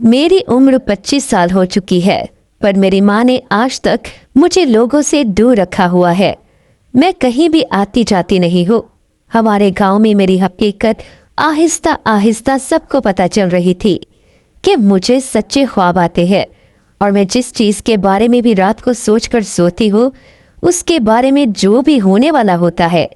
मेरी उम्र 25 साल हो चुकी है, पर मेरी माँ ने आज तक मुझे लोगों से दूर रखा हुआ है। मैं कहीं भी आती जाती नहीं हूँ। हमारे गांव में मेरी हकीकत आहिस्ता आहिस्ता सबको पता चल रही थी कि मुझे सच्चे ख्वाब आते हैं, और मैं जिस चीज़ के बारे में भी रात को सोचकर सोती हूँ उसके बारे में जो भी होने वाला होता है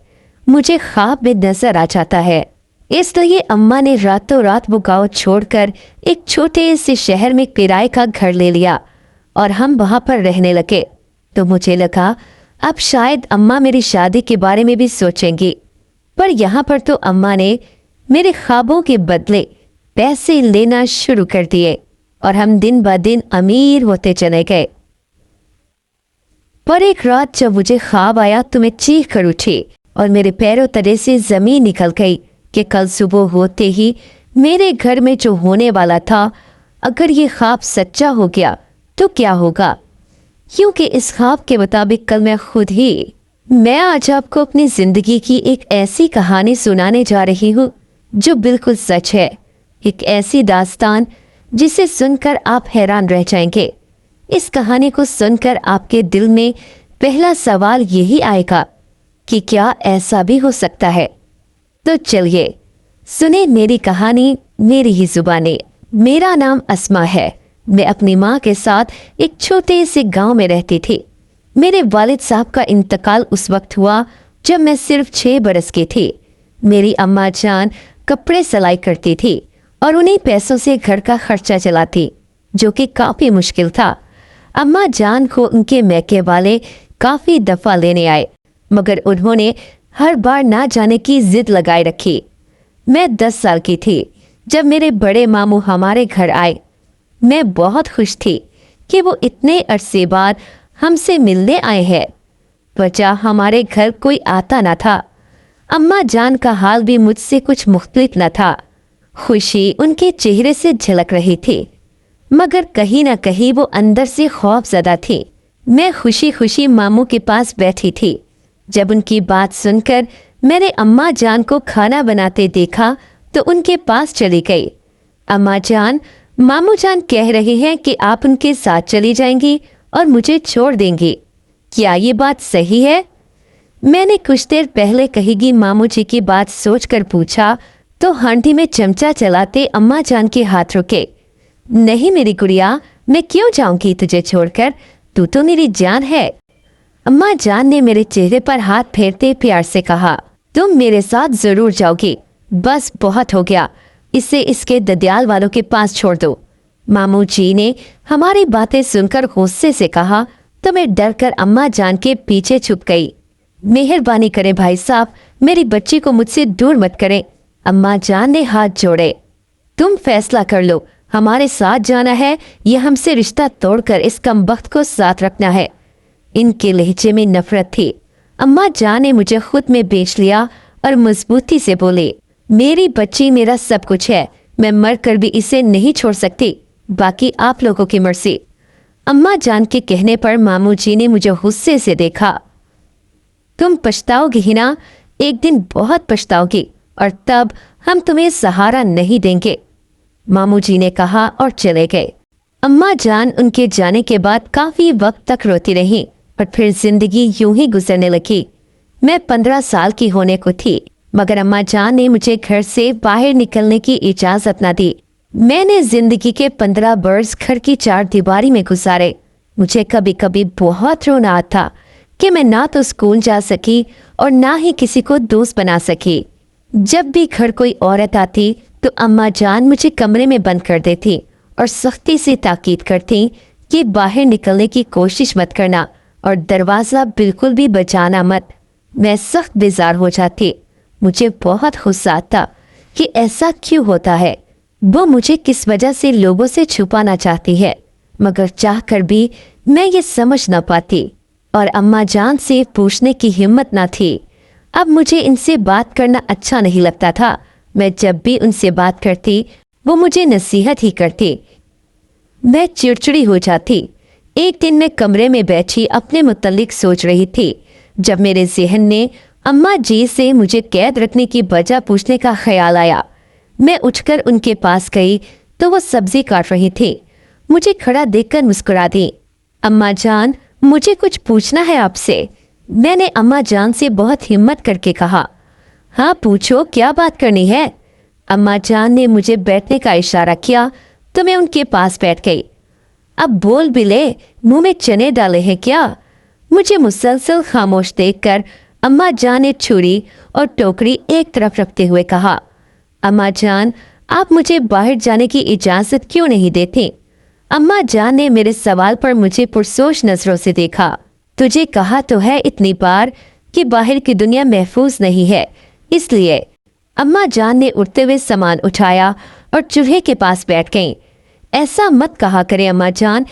मुझे ख्वाब में नजर आ जाता है। इसलिए अम्मा ने रातों रात वो गाँव छोड़कर एक छोटे से शहर में किराए का घर ले लिया और हम वहाँ पर रहने लगे। तो मुझे लगा अब शायद अम्मा मेरी शादी के बारे में भी सोचेंगी, पर यहाँ पर तो अम्मा ने मेरे ख्वाबों के बदले पैसे लेना शुरू कर दिए और हम दिन ब दिन अमीर होते चले गए। पर एक रात जब मुझे ख्वाब आया तो मैं चीख कर उठी और मेरे पैरों तले से जमीन निकल गई कि कल सुबह होते ही मेरे घर में जो होने वाला था, अगर ये ख्वाब सच्चा हो गया तो क्या होगा। क्योंकि इस ख्वाब के मुताबिक कल मैं आज आपको अपनी जिंदगी की एक ऐसी कहानी सुनाने जा रही हूँ जो बिल्कुल सच है। एक ऐसी दास्तान जिसे सुनकर आप हैरान रह जाएंगे। इस कहानी को सुनकर आपके दिल में पहला सवाल यही आएगा कि क्या ऐसा भी हो सकता है। तो चलिए सुने मेरी कहानी मेरी ही जुबानी। मेरा नाम अस्मा है। मैं अपनी माँ के साथ एक छोटे से गांव में रहती थी। मेरे वालिद साहब का इंतकाल उस वक्त हुआ जब मैं सिर्फ 6 बरस की थी। मेरी अम्मा जान कपड़े सिलाई करती थी और उन्हीं पैसों से घर का खर्चा चलाती, जो कि काफ़ी मुश्किल था। अम्मा जान को उनके मैके वाले काफ़ी दफ़ा लेने आए, मगर उन्होंने हर बार ना जाने की जिद लगाए रखी। मैं 10 साल की थी जब मेरे बड़े मामू हमारे घर आए। मैं बहुत खुश थी कि वो इतने अरसे बाद हमसे मिलने आए हैं। वजह हमारे घर कोई आता न था। अम्मा जान का हाल भी मुझसे कुछ मुख्तलिफ न था। खुशी उनके चेहरे से झलक रही थी, मगर कहीं न कहीं वो अंदर से खौफज़दा थी। मैं खुशी खुशी मामू के पास बैठी थी। जब उनकी बात सुनकर मैंने अम्मा जान को खाना बनाते देखा तो उनके पास चली गई। अम्मा जान, मामू जान कह रहे हैं कि आप उनके साथ चली जाएंगी और मुझे छोड़ देंगी, क्या ये बात सही है? मैंने कुछ देर पहले कहेगी मामू जी की बात सोचकर पूछा तो हांडी में चमचा चलाते अम्मा जान के हाथ रुके। नहीं मेरी गुड़िया, मैं क्यों जाऊंगी तुझे छोड़कर, तू तो मेरी जान है। अम्मा जान ने मेरे चेहरे पर हाथ फेरते प्यार से कहा, तुम मेरे साथ जरूर जाओगी, बस बहुत हो गया, इसे इसके ददियाल वालों के पास छोड़ दो। मामू जी ने हमारी बातें सुनकर गुस्से से कहा तो मैं डरकर अम्मा जान के पीछे छुप गई। मेहरबानी करें भाई साहब, मेरी बच्ची को मुझसे दूर मत करें। अम्मा जान ने हाथ जोड़े। तुम फैसला कर लो, हमारे साथ जाना है या हमसे रिश्ता तोड़कर इस कमबख्त को साथ रखना है। इनके लहजे में नफरत थी। अम्मा जान ने मुझे खुद में बेच लिया और मजबूती से बोले, मेरी बच्ची मेरा सब कुछ है, मैं मर कर भी इसे नहीं छोड़ सकती, बाकी आप लोगों की मर्जी। अम्मा जान के कहने पर मामू जी ने मुझे गुस्से से देखा। तुम पछताओगी ही ना, एक दिन बहुत पछताओगी, और तब हम तुम्हें सहारा नहीं देंगे, मामू जी ने कहा और चले गए। अम्मा जान उनके जाने के बाद काफ़ी वक्त तक रोती रही और फिर जिंदगी यूं ही गुजरने लगी। मैं 15 साल की होने को थी, मगर अम्मा जान ने मुझे घर से बाहर निकलने की इजाज़त न दी। मैंने जिंदगी के 15 बरस घर की 4 दीवारी में गुजारे। मुझे कभी कभी बहुत रोना आता कि मैं ना तो स्कूल जा सकी और ना ही किसी को दोस्त बना सकी। जब भी घर कोई औरत आती तो अम्मा जान मुझे कमरे में बंद कर देती और सख्ती से ताकीद करती कि बाहर निकलने की कोशिश मत करना और दरवाज़ा बिल्कुल भी बजाना मत। मैं सख्त बेजार हो जाती। मुझे बहुत गुस्सा आता कि ऐसा क्यों होता है। वो मुझे किस वजह से लोगों से छुपाना चाहती है, मगर चाहकर भी मैं ये समझ न पाती और अम्मा जान से पूछने की हिम्मत न थी। अब मुझे इनसे बात करना अच्छा नहीं लगता था। मैं जब भी उनसे बात करती वो मुझे नसीहत ही करती। मैं चिड़चिड़ी हो जाती। एक दिन मैं कमरे में बैठी अपने मुतल्लिक सोच रही थी जब मेरे जहन ने अम्मा जी से मुझे कैद रखने की वजह पूछने का ख्याल आया। मैं उठकर उनके पास गई तो वो सब्जी काट रही थी। मुझे खड़ा देखकर मुस्कुरा दी। अम्मा जान, मुझे कुछ पूछना है आपसे। मैंने अम्मा जान से बहुत हिम्मत करके कहा। हाँ पूछो, क्या बात करनी है। अम्मा जान ने मुझे बैठने का इशारा किया तो मैं उनके पास बैठ गई। अब बोल भी ले, मुंह में चने डाले हैं क्या। मुझे मुसलसल खामोश देखकर अम्मा जान ने छुरी और टोकरी एक तरफ रखते हुए कहा, अम्मा जान, आप मुझे बाहर जाने की इजाजत क्यों नहीं देती। अम्मा जान ने मेरे सवाल पर मुझे पुरसोच नजरों से देखा। तुझे कहा तो है इतनी बार कि बाहर की दुनिया महफूज नहीं है, इसलिए। अम्मा जान ने उठते हुए सामान उठाया और चूल्हे के पास बैठ गईं। ऐसा मत कहा करें अम्मा जान,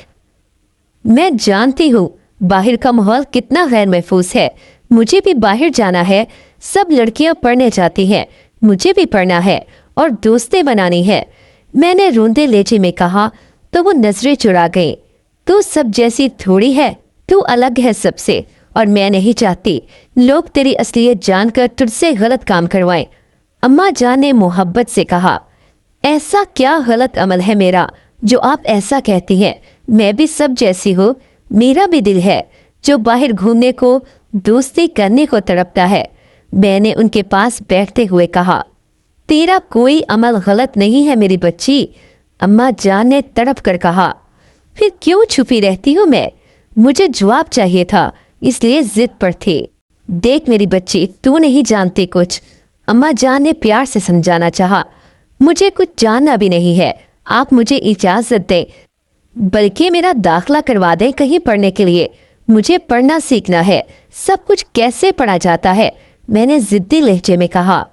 मैं जानती हूँ बाहर का माहौल कितना गैर महफूज है। मुझे भी बाहर जाना है। सब लड़कियां पढ़ने जाती हैं, मुझे भी पढ़ना है और दोस्तें बनानी है। मैंने रोंदे लहजे में कहा तो वो नजरें चुरा गईं। तू सब जैसी थोड़ी है, तू अलग है सबसे, और मैं नहीं चाहती लोग तेरी असलियत जानकर तुझसे गलत काम करवाएं। अम्मा जान ने मोहब्बत से कहा, ऐसा क्या गलत अमल है मेरा जो आप ऐसा कहती हैं। मैं भी सब जैसी हूँ, मेरा भी दिल है जो बाहर घूमने को, दोस्ती करने को तड़पता है। मैंने उनके पास बैठते हुए कहा, तेरा कोई अमल गलत नहीं है मेरी बच्ची। अम्मा जान ने तड़प कर कहा, फिर क्यों छुपी रहती हूँ मैं। मुझे जवाब चाहिए था, इसलिए जिद पर थी। देख मेरी बच्ची, तू नहीं जानती कुछ। अम्मा जान ने प्यार से समझाना चाहा। मुझे कुछ जानना भी नहीं है, आप मुझे इजाजत दें, बल्कि मेरा दाखला करवा दें कहीं पढ़ने के लिए। मुझे पढ़ना सीखना है, सब कुछ कैसे पढ़ा जाता है। मैंने जिद्दी लहजे में कहा।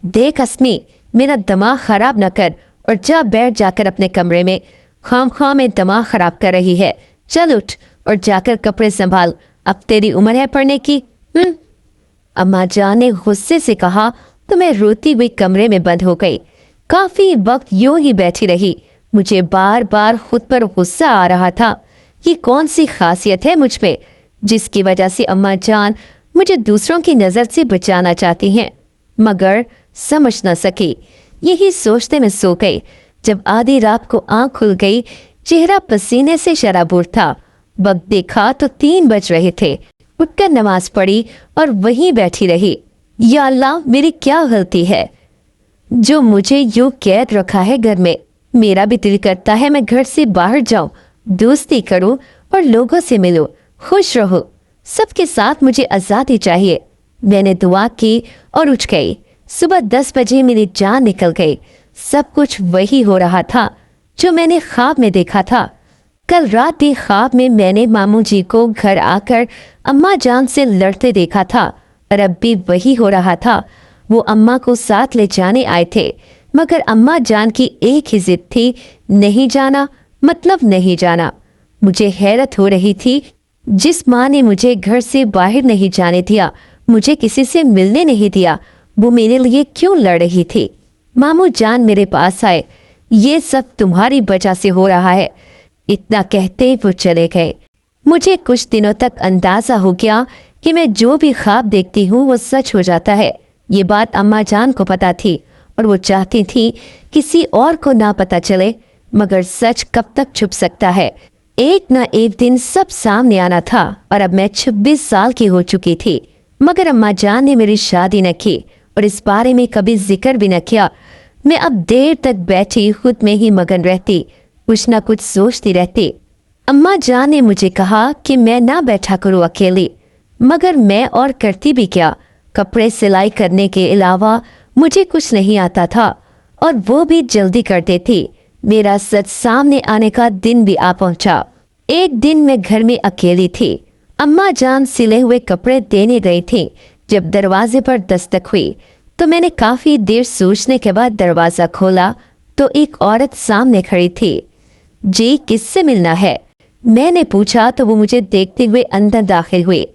देख अस्मी, मेरा दिमाग खराब न कर और जा बैठ जाकर अपने कमरे में। खामखा में दिमाग खराब कर रही है। चल उठ और जाकर कपड़े संभाल, अब तेरी उम्र है पढ़ने की। अम्मा जान ने गुस्से से कहा तो मैं रोती हुई कमरे में बंद हो गई। काफी वक्त यूं ही बैठी रही। मुझे बार बार खुद पर गुस्सा आ रहा था। ये कौन सी खासियत है मुझ में जिसकी वजह से अम्मा जान मुझे दूसरों की नज़र से बचाना चाहती हैं, मगर समझ न सकी। यही सोचते मैं सो गई। जब आधी रात को आंख खुल गई, चेहरा पसीने से शराबूर था। वक्त देखा तो 3 बज रहे थे। उठकर नमाज पढ़ी और वहीं बैठी रही। या अल्लाह, मेरी क्या गलती है जो मुझे यूं कैद रखा है घर में। मेरा भी दिल करता है मैं घर से बाहर जाऊं, दोस्ती करूं और लोगों से मिलूं, खुश रहूं। सबके साथ मुझे आज़ादी चाहिए। मैंने दुआ की और उठ गई। सुबह 10 बजे मेरी जान निकल गई। सब कुछ वही हो रहा था जो मैंने ख्वाब में देखा था। कल रात भी ख्वाब में मैंने मामू जी को घर आकर अम्मा जान से लड़ते देखा था और अब भी वही हो रहा था। वो अम्मा को साथ ले जाने आए थे, मगर अम्मा जान की एक ही जिद थी, नहीं जाना मतलब नहीं जाना। मुझे हैरत हो रही थी, जिस माँ ने मुझे घर से बाहर नहीं जाने दिया, मुझे किसी से मिलने नहीं दिया, वो मेरे लिए क्यों लड़ रही थी। मामू जान मेरे पास आए। ये सब तुम्हारी वजह से हो रहा है, इतना कहते वो चले गए। मुझे कुछ दिनों तक अंदाजा हो गया कि मैं जो भी ख्वाब देखती हूँ वो सच हो जाता है। ये बात अम्मा जान को पता थी और वो चाहती थी किसी और को ना पता चले, मगर सच कब तक छुप सकता है। एक ना एक दिन सब सामने आना था और अब मैं 26 साल की हो चुकी थी, मगर अम्मा जान ने मेरी शादी न की और इस बारे में कभी जिक्र भी न किया। मैं अब देर तक बैठी खुद में ही मगन रहती, कुछ ना कुछ सोचती रहती। अम्मा जान ने मुझे कहा कि मैं ना बैठा करूँ अकेली, मगर मैं और करती भी क्या। कपड़े सिलाई करने के अलावा मुझे कुछ नहीं आता था और वो भी जल्दी करते थी। मेरा सच सामने आने का दिन भी आ पहुंचा। एक दिन मैं घर में अकेली थी। अम्मा जान सिले हुए कपड़े देने गई थी। जब दरवाजे पर दस्तक हुई तो मैंने काफी देर सोचने के बाद दरवाजा खोला तो एक औरत सामने खड़ी थी। जी, किससे मिलना है? मैंने पूछा तो वो मुझे देखते हुए अंदर दाखिल हुई।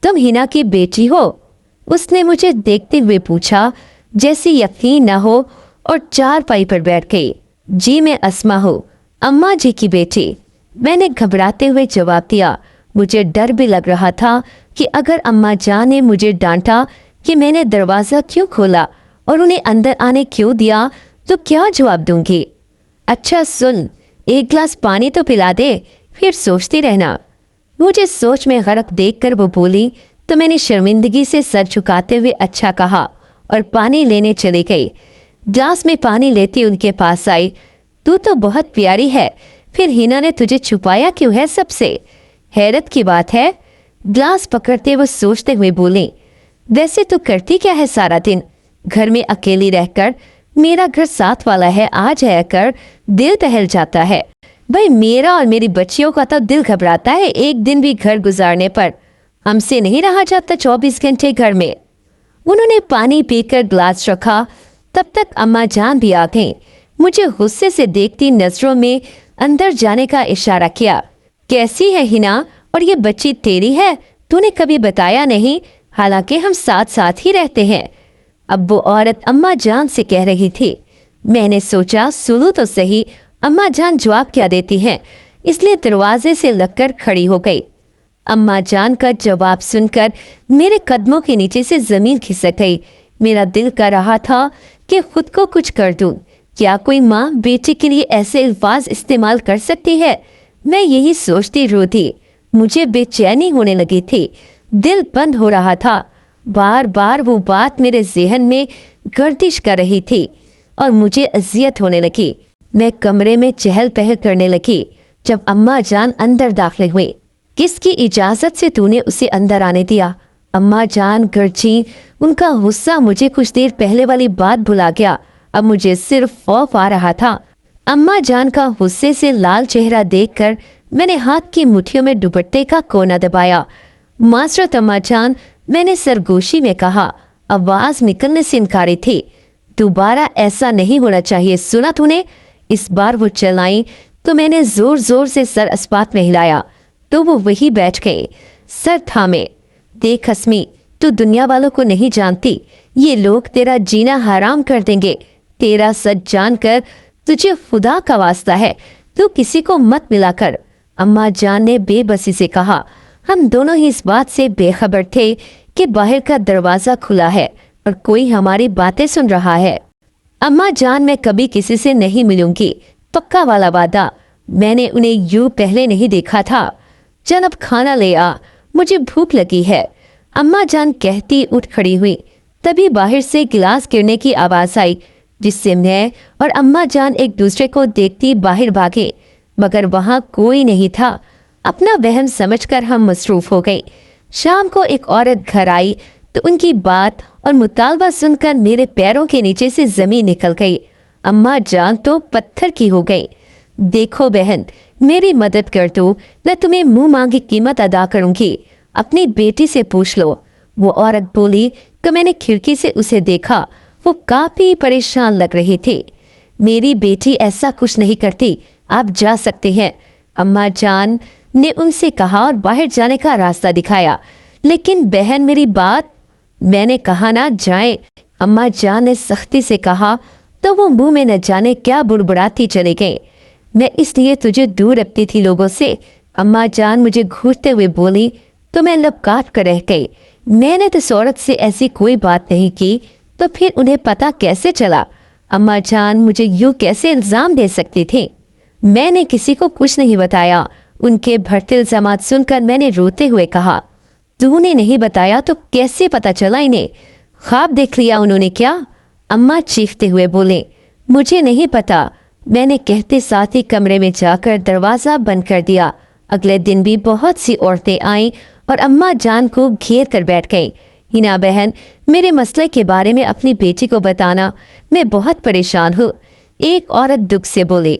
तुम हिना की बेटी हो? उसने मुझे देखते हुए पूछा, जैसे यकीन न हो, और चारपाई पर बैठ गई। जी, मैं अस्मा हूँ, अम्मा जी की बेटी। मैंने घबराते हुए जवाब दिया। मुझे डर भी लग रहा था कि अगर अम्मा जान ने मुझे डांटा कि मैंने दरवाज़ा क्यों खोला और उन्हें अंदर आने क्यों दिया तो क्या जवाब दूंगी। अच्छा सुन, एक ग्लास पानी तो पिला दे, फिर सोचती रहना। मुझे सोच में गरक देखकर वो बोली तो मैंने शर्मिंदगी से सर झुकाते हुए अच्छा कहा और पानी लेने चली गई। ग्लास में पानी लेती उनके पास आई। तू तो बहुत प्यारी है, फिर हिना ने तुझे छुपाया क्यों है सबसे? हैरत की बात है। ग्लास पकड़ते वो सोचते हुए बोली, वैसे तू करती क्या है सारा दिन? घर में अकेली रहकर, मेरा घर साथ वाला है, आ जाया कर, दिल टहल जाता है। भाई मेरा और मेरी बच्चियों का तो दिल घबराता है एक दिन भी घर गुजारने पर। हमसे नहीं रहा जाता 24 घंटे घर में। उन्होंने पानी पीकर ग्लास रखा, तब तक अम्मा जान भी आ गईं। मुझे गुस्से से देखती नजरों में अंदर जाने का इशारा किया। कैसी है हिना, और ये बच्ची तेरी है? तूने कभी बताया नहीं, हालांकि हम साथ साथ ही रहते हैं। अब वो औरत अम्मा जान से कह रही थी। मैंने सोचा सुनो तो सही अम्मा जान जवाब क्या देती हैं, इसलिए दरवाजे से लगकर खड़ी हो गई। अम्मा जान का जवाब सुनकर मेरे कदमों के नीचे से जमीन खिसक गई। मेरा दिल कर रहा था कि खुद को कुछ कर दूं। क्या कोई माँ बेटी के लिए ऐसे अल्फाज इस्तेमाल कर सकती है? मैं यही सोचती रोती। मुझे बेचैनी होने लगी थी, दिल बंद हो रहा था। बार बार वो बात मेरे जहन में गर्दिश कर रही थी और मुझे अजियत होने लगी। मैं कमरे में चहल पहल करने लगी जब अम्मा जान अंदर दाखिल हुई। किसकी इजाजत से तूने उसे अंदर आने दिया? अम्मा जान गरजी। उनका गुस्सा मुझे कुछ देर पहले वाली बात भुला गया। अब मुझे सिर्फ खौफ आ रहा था। अम्मा जान का गुस्से से लाल चेहरा देखकर मैंने हाथ की मुट्ठियों में दुपट्टे का कोना दबाया। मास्टर अम्मा जान, मैंने सरगोशी में कहा, आवाज निकलने से इनकारी थी। दोबारा ऐसा नहीं होना चाहिए, सुना तूने? इस बार वो चलाई तो मैंने जोर जोर से सर अस्पात में हिलाया तो वो वही बैठ गए, सर थामे। देख हस्मी, तू दुनिया वालों को नहीं जानती, ये लोग तेरा जीना हराम कर देंगे। तेरा सच जानकर तुझे खुदा का वास्ता है, तू किसी को मत मिला कर। अम्मा जान ने बेबसी से कहा। हम दोनों ही इस बात से बेखबर थे कि बाहर का दरवाजा खुला है और कोई हमारी बातें सुन रहा है। अम्मा जान, मैं कभी किसी से नहीं मिलूंगी, पक्का वाला वादा। मैंने उन्हें यूं पहले नहीं देखा था। चल अब खाना ले आ, मुझे भूख लगी है। अम्मा जान कहती उठ खड़ी हुई। तभी बाहर से गिलास गिरने की आवाज आई, जिससे मैं और अम्मा जान एक दूसरे को देखती बाहर भागे, मगर वहां कोई नहीं था। अपना वहम समझकर हम मसरूफ हो गए। शाम को एक औरत घर आई तो उनकी बात और मुतालबा सुनकर मेरे पैरों के नीचे से जमीन निकल गई। अम्मा जान तो पत्थर की हो गई। देखो बहन, मेरी मदद कर दो, मैं तुम्हें मुंह मांगी कीमत अदा करूंगी। अपनी बेटी से पूछ लो। वो औरत बोली कि मैंने खिड़की से उसे देखा, वो काफी परेशान लग रही थी। मेरी बेटी ऐसा कुछ नहीं करती, आप जा सकते हैं, अम्मा जान ने उनसे कहा और बाहर जाने का रास्ता दिखाया। लेकिन बहन मेरी बात, मैंने कहा ना जाए, अम्मा जान ने सख्ती से कहा तो वो मुंह में न जाने क्या बुड़बुड़ाती चली गई। मैं इसलिए तुझे दूर रखती थी लोगों से, अम्मा जान मुझे घूरते हुए बोली तो मैं लब काट कर रह गई। मैंने तो इस औरत से ऐसी कोई बात नहीं की, तो फिर उन्हें पता कैसे चला? अम्मा जान मुझे यूं कैसे इल्जाम दे सकती थी? मैंने किसी को कुछ नहीं बताया। उनके भरते इल्जामात सुनकर मैंने रोते हुए कहा, तूने नहीं बताया तो कैसे पता चला इन्हें? ख्वाब देख लिया उन्होंने क्या? अम्मा चीखते हुए बोले, मुझे नहीं पता। मैंने कहते साथ ही कमरे में जाकर दरवाजा बंद कर दिया। अगले दिन भी बहुत सी औरतें आईं और अम्मा जान को घेर कर बैठ गईं। हिना बहन, मेरे मसले के बारे में अपनी बेटी को बताना, मैं बहुत परेशान हूँ। एक औरत दुख से बोली,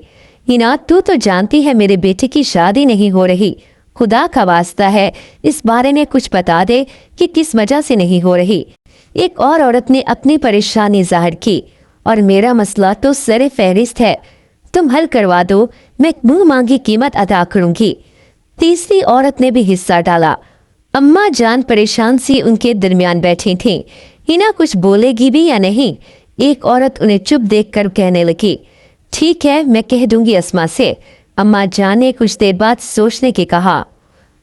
हिना तू तो जानती है मेरे बेटे की शादी नहीं हो रही। खुदा का वास्ता है इस बारे में कुछ बता दे कि किस वजह से नहीं हो रही। एक और औरत ने अपनी परेशानी जाहिर की, और मेरा मसला तो सरे फहरिस्त है, तुम हल करवा दो, मैं मुंह मांगी कीमत अदा करूंगी। तीसरी औरत ने भी हिस्सा डाला। अम्मा जान परेशान सी उनके दरमियान बैठी थीं। हिना कुछ बोलेगी भी या नहीं? एक औरत उन्हें चुप देखकर कहने लगी, ठीक है मैं कह दूंगी अस्मा से। अम्मा जान ने कुछ देर बाद सोचने के कहा,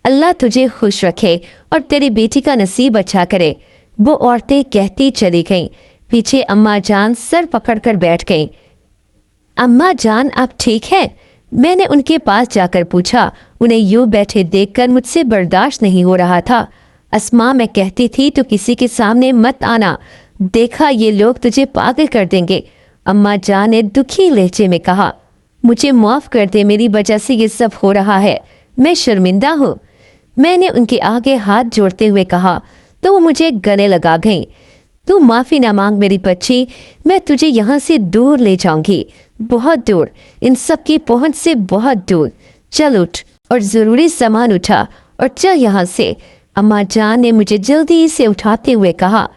अल्लाह तुझे खुश रखे और तेरी बेटी का नसीब अच्छा करे। वो औरतें कहती चली गईं। पीछे अम्मा जान सर पकड़कर बैठ गईं। अम्मा जान आप ठीक हैं? मैंने उनके पास जाकर पूछा। उन्हें यूं बैठे देखकर मुझसे बर्दाश्त नहीं हो रहा था। अस्मा, मैं कहती थी तो किसी के सामने मत आना, देखा ये लोग तुझे पागल कर देंगे, अम्मा जान ने दुखी लहजे में कहा। मुझे माफ कर दे, मेरी वजह से ये सब हो रहा है, मैं शर्मिंदा हूँ। मैंने उनके आगे हाथ जोड़ते हुए कहा तो वो मुझे गले लगा गईं। तू माफी ना मांग मेरी बच्ची, मैं तुझे यहाँ से दूर ले जाऊंगी, बहुत दूर, इन सब की पहुंच से बहुत दूर। चल उठ और जरूरी सामान उठा और चल यहाँ से, अम्मा जान ने मुझे जल्दी से उठाते हुए कहा।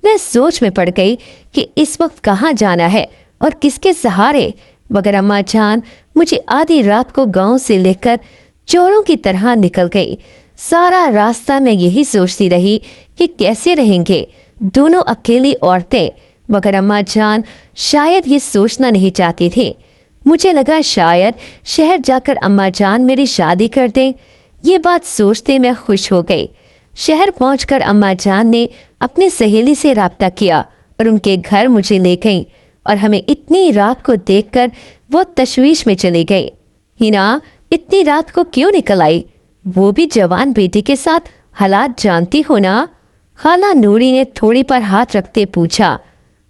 मैं सोच में पड़ गई कि इस वक्त कहाँ जाना है और किसके सहारे, मगर अम्मा जान मुझे आधी रात को गांव से लेकर चोरों की तरह निकल गई। सारा रास्ता मैं यही सोचती रही कि कैसे रहेंगे दोनों अकेली औरतें, मगर अम्मा जान शायद ये सोचना नहीं चाहती थी। मुझे लगा शायद शहर जाकर अम्मा जान मेरी शादी कर दें। ये बात सोचते मैं खुश हो गई। शहर पहुंचकर अम्मा जान ने अपनी सहेली से राब्ता किया और उनके घर मुझे ले गईं और हमें इतनी रात को देखकर वो तशवीश में चली गई। हिना, इतनी रात को क्यों निकल आई, वो भी जवान बेटी के साथ, हालात जानती हो ना? खाला नूरी ने थोड़ी पर हाथ रखते पूछा।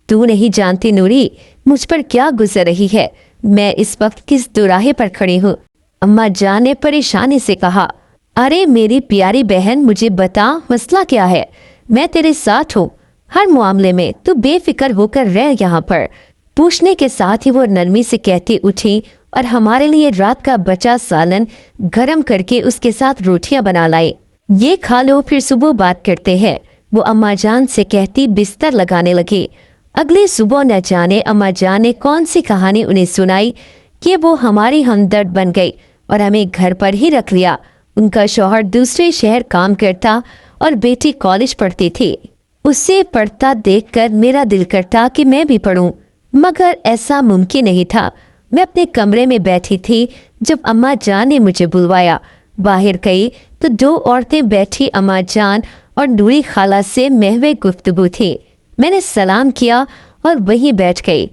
तू नहीं जानती नूरी, मुझ पर क्या गुजर रही है, मैं इस वक्त किस दुराहे पर खड़ी हूँ, अम्मा जान ने परेशानी से कहा। अरे मेरी प्यारी बहन, मुझे बता मसला क्या है, मैं तेरे साथ हूँ हर मामले में, तू बेफिक्र होकर रह यहाँ पर। पूछने के साथ ही वो नरमी से कहती उठी और हमारे लिए रात का बचा सालन गरम करके उसके साथ रोटियां बना लाई। ये खा लो, फिर सुबह बात करते हैं, वो अम्मा जान से कहती बिस्तर लगाने लगी। अगली सुबह न जाने अम्मा जान ने कौन सी कहानी उन्हें सुनाई कि वो हमारी हमदर्द बन गई और हमें घर पर ही रख लिया। उनका शौहर दूसरे शहर काम करता और बेटी कॉलेज पढ़ती थी। उसे पढ़ता देखकर मेरा दिल करता कि मैं भी पढ़ूं, मगर ऐसा मुमकिन नहीं था। मैं अपने कमरे में बैठी थी जब अम्मा जान ने मुझे बुलवाया। बाहर गई तो दो औरतें बैठी अम्मा जान और नूरी खाला से महवे गुफ्तगू थी। मैंने सलाम किया और वहीं बैठ गई।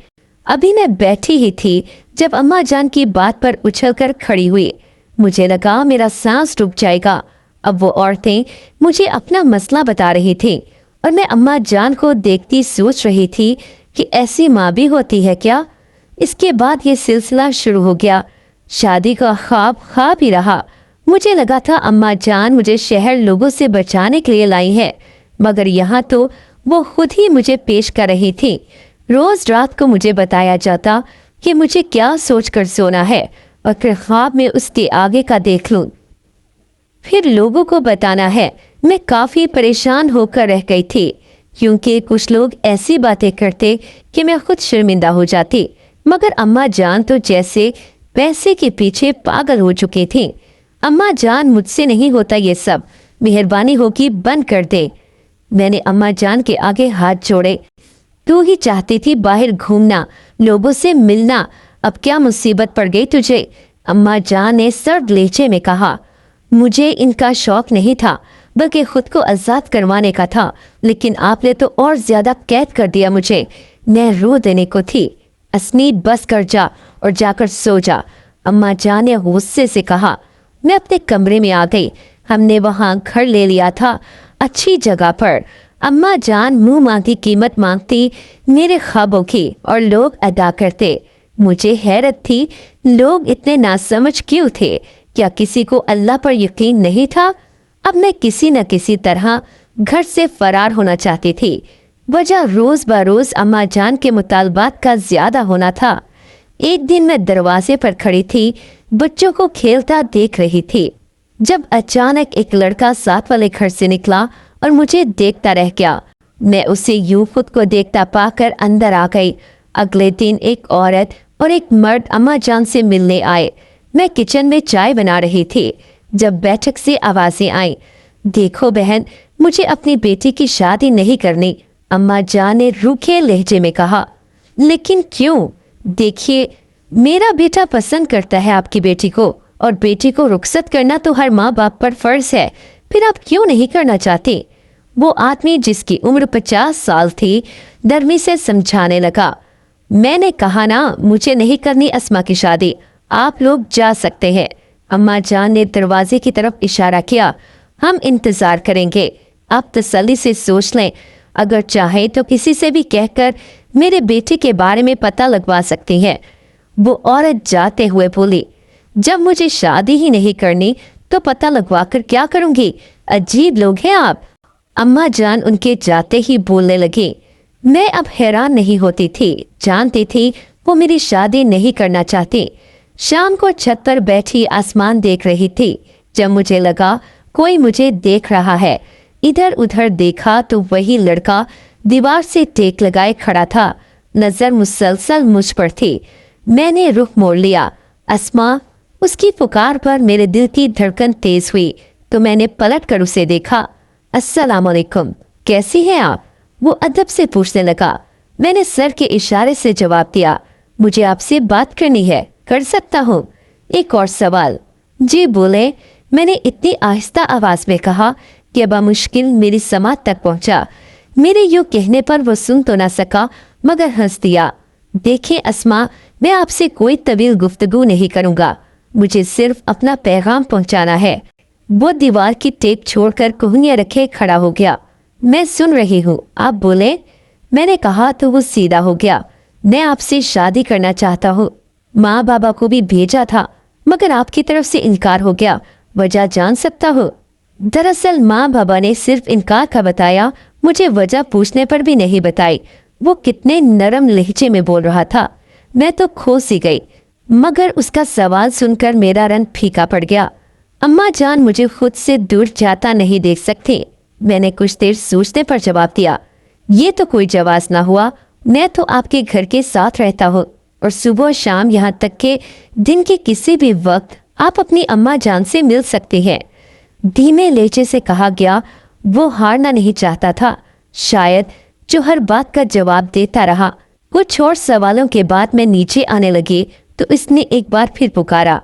अभी मैं बैठी ही थी जब अम्मा जान की बात पर उछलकर खड़ी हुई। मुझे लगा मेरा सांस रुक जाएगा। अब वो औरतें मुझे अपना मसला बता रही थी और मैं अम्मा जान को देखती सोच रही थी कि ऐसी माँ भी होती है क्या। इसके बाद ये सिलसिला शुरू हो गया। शादी का ख्वाब ही रहा। मुझे लगा था अम्मा जान मुझे शहर लोगों से बचाने के लिए लाई है, मगर यहाँ तो वो खुद ही मुझे पेश कर रही थी। रोज रात को मुझे बताया जाता कि मुझे क्या सोचकर सोना है और फिर ख्वाब में उसके आगे का देख लूं। फिर लोगों को बताना है। मैं काफ़ी परेशान होकर रह गई थी, क्योंकि कुछ लोग ऐसी बातें करते कि मैं खुद शर्मिंदा हो जाती, मगर अम्मा जान तो जैसे पैसे के पीछे पागल हो चुकी थी। अम्मा जान, मुझसे नहीं होता ये सब, मेहरबानी होगी बंद कर दे। मैंने अम्मा जान के आगे हाथ जोड़े। तू ही चाहती थी बाहर घूमना, लोगों से मिलना, अब क्या मुसीबत पड़ गई तुझे, अम्मा जान ने सर्द लहजे में कहा। मुझे इनका शौक नहीं था, बल्कि खुद को आज़ाद करवाने का था, लेकिन आपने तो और ज्यादा कैद कर दिया मुझे। मैं रो देने को थी। अस्मीत, बस कर जा और जाकर सो जा, अम्मा जान ने गुस्से से कहा। मैं अपने कमरे में आ गई। हमने वहाँ घर ले लिया था, अच्छी जगह पर। अम्मा जान मुंह मांगी कीमत मांगती मेरे ख्वाबों की और लोग अदा करते। मुझे हैरत थी, लोग इतने नासमझ क्यों थे? क्या किसी को अल्लाह पर यकीन नहीं था? अब मैं किसी न किसी तरह घर से फरार होना चाहती थी। वजह रोज बरोज अम्मा जान के मुतालबात का ज्यादा होना था। एक दिन मैं दरवाजे पर खड़ी थी, बच्चों को खेलता देख रही थी, जब अचानक एक लड़का साथ वाले घर से निकला और मुझे देखता रह गया। मैं उसे यूं खुद को देखता पाकर अंदर आ गई। अगले दिन एक औरत और एक मर्द अम्मा जान से मिलने आए। मैं किचन में चाय बना रही थी जब बैठक से आवाजें आई। देखो बहन, मुझे अपनी बेटी की शादी नहीं करनी, अम्मा जान ने रूखे लहजे में कहा। लेकिन क्यों? देखिए, मेरा बेटा पसंद करता है आपकी बेटी को, और बेटी को रुखसत करना तो हर माँ बाप पर फर्ज है। फिर आप क्यों नहीं करना चाहते? वो आदमी जिसकी उम्र 50 साल थी नरमी से समझाने लगा। मैंने कहा ना, मुझे नहीं करनी अस्मा की शादी, आप लोग जा सकते हैं। अम्मा जान ने दरवाजे की तरफ इशारा किया। हम इंतजार करेंगे, आप तसल्ली से सोच लें, अगर चाहे तो किसी से भी कहकर मेरे बेटे के बारे में पता लगवा सकती हैं। वो औरत जाते हुए बोली, जब मुझे शादी ही नहीं करनी तो पता लगवा कर क्या करूंगी, अजीब लोग हैं आप। अम्मा जान उनके जाते ही बोलने लगी। मैं अब हैरान नहीं होती थी, जानती थी वो मेरी शादी नहीं करना चाहती। शाम को छत पर बैठी आसमान देख रही थी जब मुझे लगा कोई मुझे देख रहा है। इधर उधर देखा तो वही लड़का दीवार से टेक लगाए खड़ा था, नजर मुसलसल मुझ पर थी। मैंने रुख मोड़ लिया। अस्मा, उसकी पुकार पर मेरे दिल की धड़कन तेज हुई तो मैंने पलट कर उसे देखा। अस्सलाम वालेकुम, कैसी हैं आप? वो अदब से पूछने लगा। मैंने सर के इशारे से जवाब दिया। मुझे आपसे बात करनी है, कर सकता हूँ? एक और सवाल। जी बोले, मैंने इतनी आहिस्ता आवाज में कहा कि अब मुश्किल मेरी समात तक पहुंचा। मेरे यूं कहने पर वो सुन तो ना सका मगर हंस दिया। देखें अस्मा, मैं आपसे कोई तवील गुफ्तगू नहीं करूंगा, मुझे सिर्फ अपना पैगाम पहुंचाना है। वो दीवार की टेप छोड़कर कोहनियां रखे खड़ा हो गया। मैं सुन रही हूँ, आप बोले। मैंने कहा तो वो सीधा हो गया। मैं आपसे शादी करना चाहता हूँ। माँ बाबा को भी भेजा था मगर आपकी तरफ से इनकार हो गया, वजह जान सकता हूँ? दरअसल माँ बाबा ने सिर्फ इनकार का बताया, मुझे वजह पूछने पर भी नहीं बताई। वो कितने नरम लहजे में बोल रहा था, मैं तो खो सी गई। मगर उसका सवाल सुनकर मेरा रंग फीका पड़ गया। अम्मा जान मुझे खुद से दूर जाता नहीं देख सकती। मैंने कुछ देर सोचने पर जवाब दिया, ये तो कोई जवाब ना हुआ। मैं तो आपके घर के साथ रहता हूँ और सुबह शाम यहाँ तक के दिन के किसी भी वक्त आप अपनी अम्मा जान से मिल सकते हैं। धीमे लहजे से कहा गया। वो हारना नहीं चाहता था, शायद, जो हर बात का जवाब देता रहा। कुछ और सवालों के बाद मैं नीचे आने लगी तो इसने एक बार फिर पुकारा।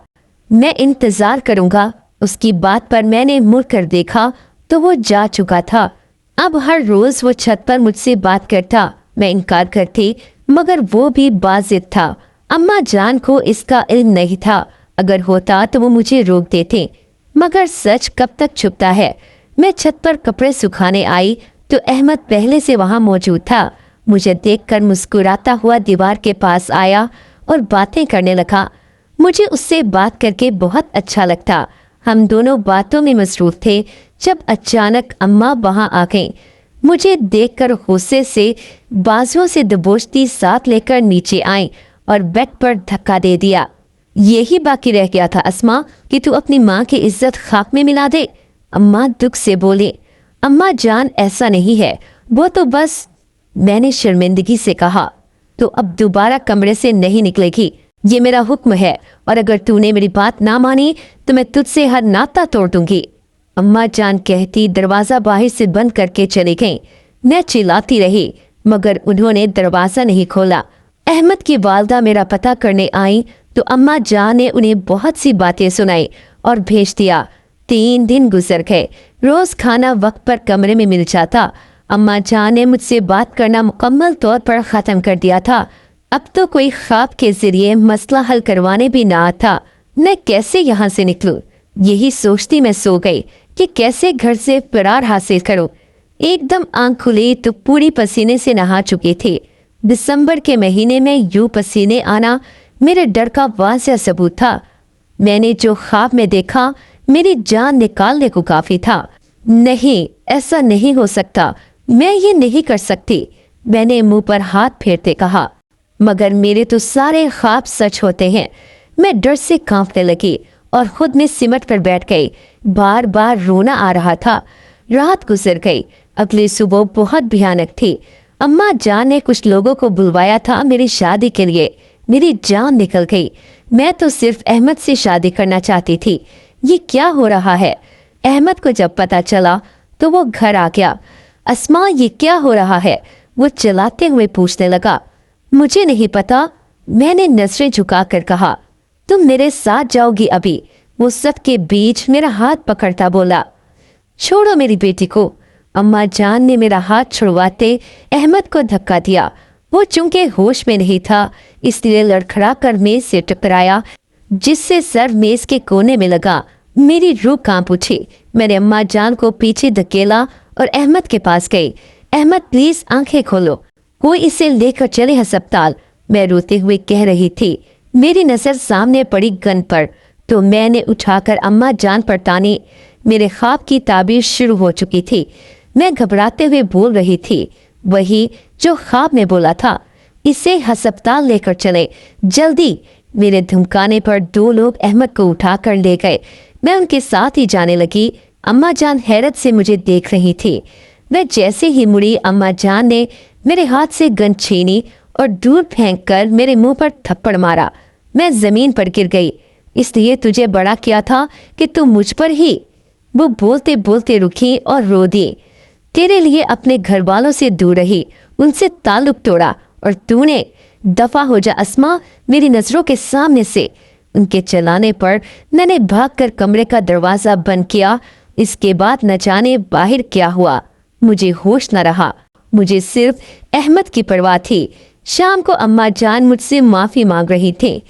मैं इंतजार करूंगा। उसकी बात पर मैंने मुड़ कर देखा तो वो जा चुका था। अब हर रोज वो छत पर मुझसे बात करता, मैं इनकार करती मगर वो भी बाजिद था। अम्मा जान को इसका इल्म नहीं था, अगर होता तो वो मुझे रोक देते, मगर सच कब तक छुपता है। मैं छत पर कपड़े सुखाने आई तो अहमद पहले से वहां मौजूद था। मुझे देखकर मुस्कुराता हुआ दीवार के पास आया और बातें करने लगा। मुझे उससे बात करके बहुत अच्छा लगता। हम दोनों बातों में मसरूफ थे जब अचानक अम्मा वहां आ गईं। मुझे देखकर गुस्से से बाजुओं से दबोचती साथ लेकर नीचे आई और बेड पर धक्का दे दिया। यही बाकी रह गया था अस्मा कि तू अपनी माँ की इज्जत खाक में मिला दे। अम्मा दुख से बोली। अम्मा जान, ऐसा नहीं है, वो तो बस। मैंने शर्मिंदगी से कहा, तो अब दोबारा कमरे से नहीं निकलेगी, ये मेरा हुक्म है, और अगर तूने मेरी बात ना मानी तो मैं तुझसे हर नाता तोड़ दूंगी। अम्मा जान कहती दरवाजा बाहर से बंद करके चली गईं। मैं चिल्लाती रही मगर उन्होंने दरवाजा नहीं खोला। अहमद की वालदा मेरा पता करने आई तो अम्मा जान ने उन्हें बहुत सी बातें सुनाई और भेज दिया। 3 दिन गुजर गए। रोज खाना वक्त पर कमरे में मिल जाता। अम्मा जान ने मुझसे बात करना मुकम्मल तौर पर ख़त्म कर दिया था। अब तो कोई ख्वाब के जरिए मसला हल करवाने भी ना आता। मैं कैसे यहाँ से निकलूं? यही सोचती मैं सो गई कि कैसे घर से फरार हासिल करूं। एकदम आंख खुली तो पूरी पसीने से नहा चुकी थी। दिसंबर के महीने में यूं पसीने आना मेरे डर का वाज़िह सबूत था। मैंने जो ख्वाब में देखा मेरी जान निकालने को काफी था। नहीं, ऐसा नहीं हो सकता, मैं ये नहीं कर सकती, मैंने मुंह पर हाथ फेरते कहा। मगर मेरे तो सारे ख्वाब सच होते हैं। मैं डर से कांपने लगी और खुद में सिमट कर बैठ गई। बार बार रोना आ रहा था। रात गुजर गई। अगली सुबह बहुत भयानक थी। अम्मा जान ने कुछ लोगों को बुलवाया था मेरी शादी के लिए। मेरी जान निकल गई। मैं तो सिर्फ अहमद से शादी करना चाहती थी। ये क्या हो रहा है? अहमद को जब पता चला तो वो घर आ गया। अस्मा, ये क्या हो रहा है? वो चिल्लाते हुए पूछने लगा। मुझे नहीं पता, मैंने नजरें झुकाकर कहा। तुम मेरे साथ जाओगी अभी? वो सब के बीच मेरा हाथ पकड़ता बोला। छोड़ो मेरी बेटी को। अम्मा जान ने मेरा हाथ छुड़वाते अहमद को धक्का दिया। वो चूंकि होश में नहीं था, इसलिए लड़खड़ा कर मेज से टकराया, जिससे सर मेज के कोने में लगा। मेरी रूह कांप उठी। मैंने अम्मा जान को पीछे धकेला और अहमद के पास गई। अहमद प्लीज आंखें खोलो, कोई इसे लेकर चले अस्पताल, मैं रोते हुए कह रही थी। मेरी नजर सामने पड़ी गन पर तो मैंने उठाकर अम्मा जान पर तानी। मेरे ख्वाब की ताबीर शुरू हो चुकी थी। मैं घबराते हुए बोल रही थी वही जो ख्वाब में बोला था, इसे अस्पताल लेकर चले जल्दी। मेरे धमकाने पर 2 लोग अहमद को उठाकर ले गए। मैं उनके साथ ही जाने लगी। अम्मा जान हैरत से मुझे देख रही थी। मैं जैसे ही मुड़ी, अम्मा जान ने मेरे हाथ से गन छीनी और दूर फेंककर मेरे मुंह पर थप्पड़ मारा। मैं जमीन पर गिर गई। इसलिए तुझे बड़ा किया था कि तू मुझ पर ही। वो बोलते बोलते रुकी और रो दी। तेरे लिए अपने घर वालों से दूर रही, उनसे ताल्लुक तोड़ा और तूने, दफा हो जा अस्मा मेरी नजरों के सामने से। उनके चलाने पर मैंने भागकर कमरे का दरवाजा बंद किया। इसके बाद न जाने बाहर क्या हुआ, मुझे होश न रहा। मुझे सिर्फ अहमद की परवाह थी। शाम को अम्मा जान मुझसे माफ़ी मांग रही थी।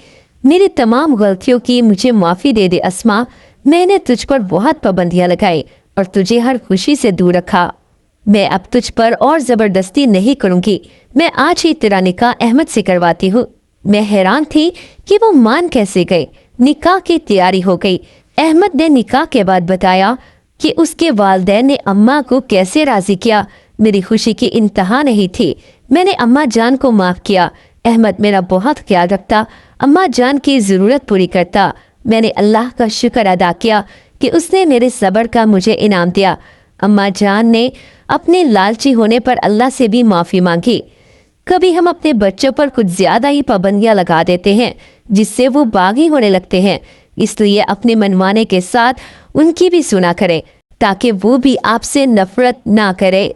मेरी तमाम गलतियों की मुझे माफ़ी दे दे अस्मा, मैंने तुझ पर बहुत पाबंदियां लगाई और तुझे हर खुशी से दूर रखा। मैं अब तुझ पर और ज़बरदस्ती नहीं करूँगी। मैं आज ही तेरा निकाह अहमद से करवाती हूँ। मैं हैरान थी कि वो मान कैसे गए। निकाह की तैयारी हो गई। अहमद ने निकाह के बाद बताया कि उसके वालिदैन ने अम्मा को कैसे राज़ी किया। मेरी खुशी की इंतहा नहीं थी। मैंने अम्मा जान को माफ़ किया। अहमद मेरा बहुत ख्याल रखता, अम्मा जान की ज़रूरत पूरी करता। मैंने अल्लाह का शुक्र अदा किया कि उसने मेरे सब्र का मुझे इनाम दिया। अम्मा जान ने अपने लालची होने पर अल्लाह से भी माफ़ी मांगी। कभी हम अपने बच्चों पर कुछ ज़्यादा ही पाबंदियां लगा देते हैं, जिससे वो बागी होने लगते हैं। इसलिए अपने मनमाने के साथ उनकी भी सुना करें, ताकि वो भी आपसे नफरत ना करे।